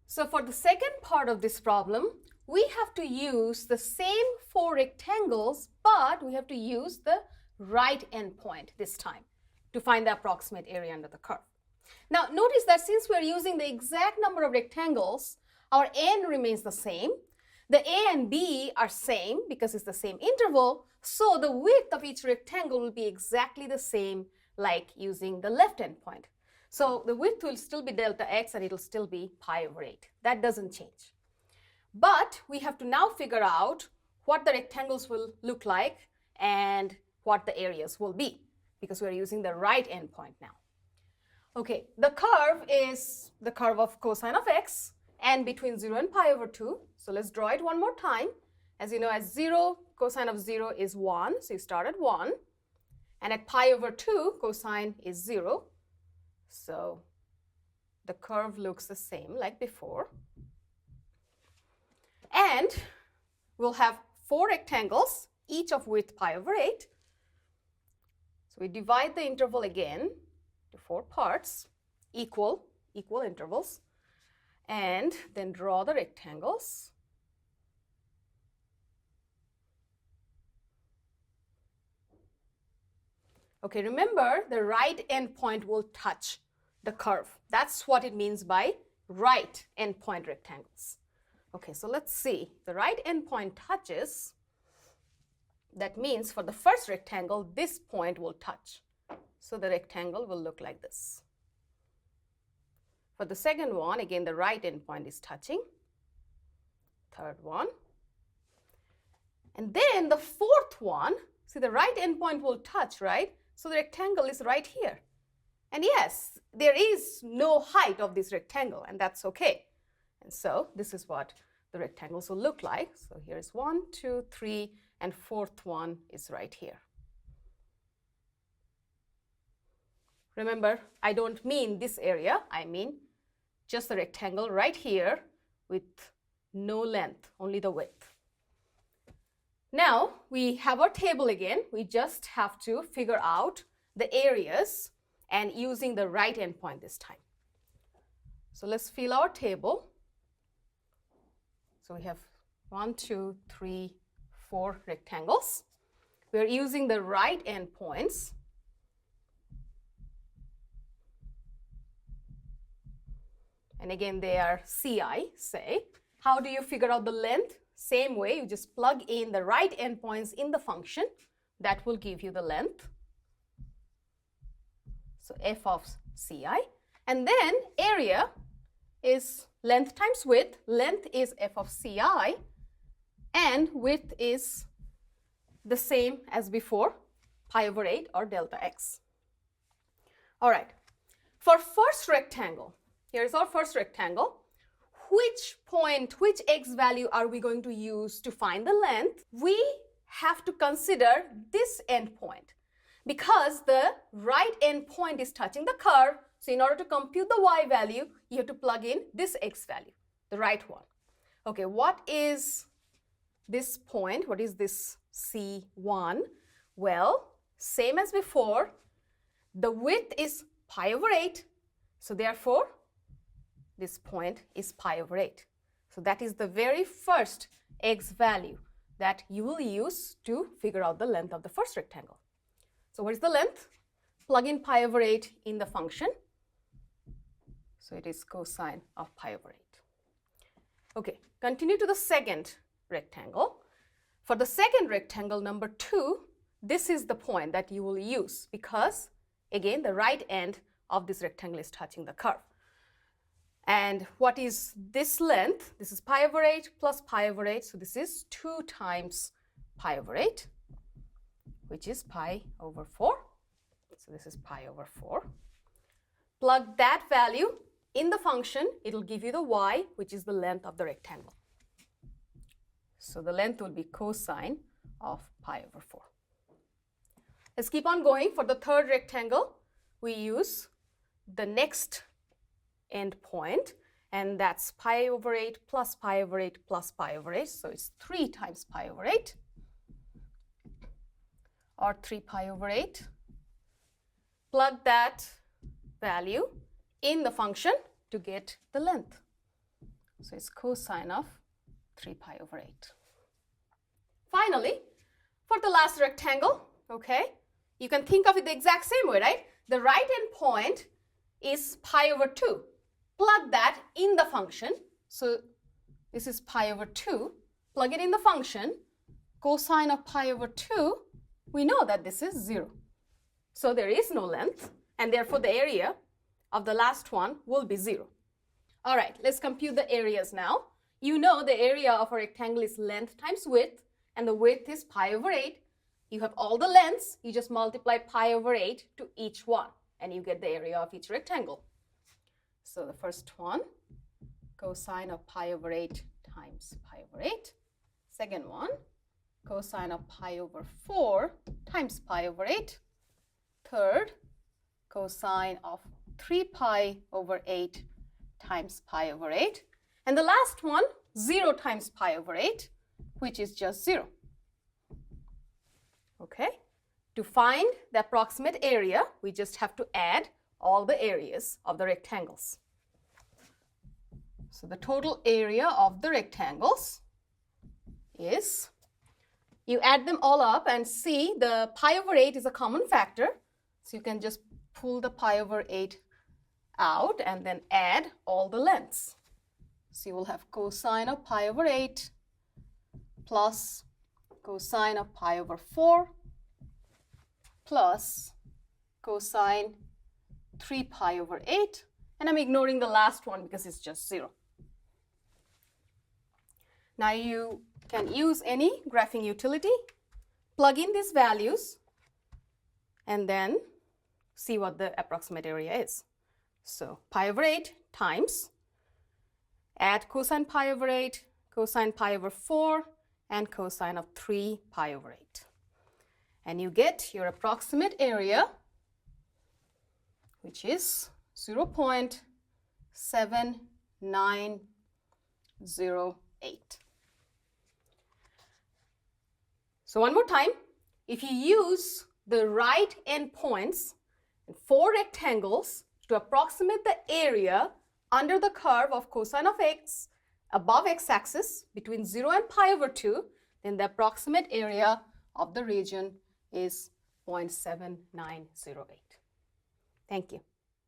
So for the second part of this problem, we have to use the same 4 rectangles, but we have to use the right endpoint this time to find the approximate area under the curve. Now notice that since we are using the exact number of rectangles, our n remains the same. The a and b are same because it's the same interval, so the width of each rectangle will be exactly the same like using the left endpoint. So the width will still be delta x and it'll still be pi over 8. That doesn't change. But we have to now figure out what the rectangles will look like and what the areas will be because we're using the right endpoint now. Okay, the curve is the curve of cosine of x and between 0 and pi over 2. So let's draw it one more time. As you know, at 0, cosine of 0 is 1, so you start at 1. And at pi over 2, cosine is 0. So the curve looks the same like before. And we'll have 4 rectangles, each of width pi over 8. So we divide the interval again to 4 parts, equal intervals, and then draw the rectangles. Okay, remember the right endpoint will touch the curve. That's what it means by right endpoint rectangles. Okay, so let's see. The right endpoint touches. That means for the first rectangle, this point will touch. So the rectangle will look like this. For the second one, again, the right endpoint is touching. Third one. And then the fourth one, see the right endpoint will touch, right? So the rectangle is right here. And yes, there is no height of this rectangle, and that's okay. And so this is what the rectangles will look like. So here's 1, 2, 3, and fourth one is right here. Remember, I don't mean this area, I mean just the rectangle right here with no length, only the width. Now we have our table again. We just have to figure out the areas and using the right endpoint this time. So let's fill our table. So we have 1, 2, 3, 4 rectangles. We're using the right endpoints. And again, they are CI, say. How do you figure out the length? Same way, you just plug in the right endpoints in the function. That will give you the length. So f of CI. And then area is length times width. Length is f of CI. And width is the same as before, pi over 8 or delta x. All right. For first rectangle, here's our first rectangle. Which point, which x value are we going to use to find the length? We have to consider this endpoint because the right endpoint is touching the curve. So in order to compute the y value, you have to plug in this x value, the right one. Okay, what is this point? What is this C1? Well, same as before, the width is pi over 8. So therefore, this point is pi over 8. So that is the very first x value that you will use to figure out the length of the first rectangle. So what is the length? Plug in pi over 8 in the function. So it is cosine of pi over 8. Okay, continue to the second rectangle. For the second rectangle, number 2, this is the point that you will use because, again, the right end of this rectangle is touching the curve. And what is this length? This is pi over 8 plus pi over 8. So this is 2 times pi over 8, which is pi over 4. So this is pi over 4. Plug that value in the function. It'll give you the y, which is the length of the rectangle. So the length will be cosine of pi over 4. Let's keep on going. For the third rectangle, we use the next endpoint, and that's pi over 8 plus pi over 8 plus pi over 8. So it's 3 times pi over 8 or 3 pi over 8. Plug that value in the function to get the length. So it's cosine of 3 pi over 8. Finally, for the last rectangle, okay, you can think of it the exact same way, right? The right end point is pi over 2. Plug that in the function. So this is pi over 2. Plug it in the function. Cosine of pi over 2, we know that this is 0. So there is no length, and therefore the area of the last one will be 0. All right, let's compute the areas now. You know the area of a rectangle is length times width, and the width is pi over 8. You have all the lengths, you just multiply pi over 8 to each one, and you get the area of each rectangle. So the first one, cosine of pi over 8 times pi over 8. Second one, cosine of pi over 4 times pi over 8. Third, cosine of 3 pi over 8 times pi over 8. And the last one, 0 times pi over 8, which is just 0. Okay? To find the approximate area, we just have to add all the areas of the rectangles. So the total area of the rectangles is, you add them all up and see the pi over 8 is a common factor. So you can just pull the pi over 8 out and then add all the lengths. So you will have cosine of pi over 8 plus cosine of pi over 4 plus cosine 3 pi over 8. And I'm ignoring the last one because it's just 0. Now you can use any graphing utility, plug in these values, and then see what the approximate area is. So pi over 8 times, add cosine pi over 8, cosine pi over 4, and cosine of 3 pi over 8. And you get your approximate area, which is 0.7908. So one more time, if you use the right endpoints in 4 rectangles to approximate the area under the curve of cosine of x above x-axis between 0 and pi over 2, then the approximate area of the region is 0.7908. Thank you.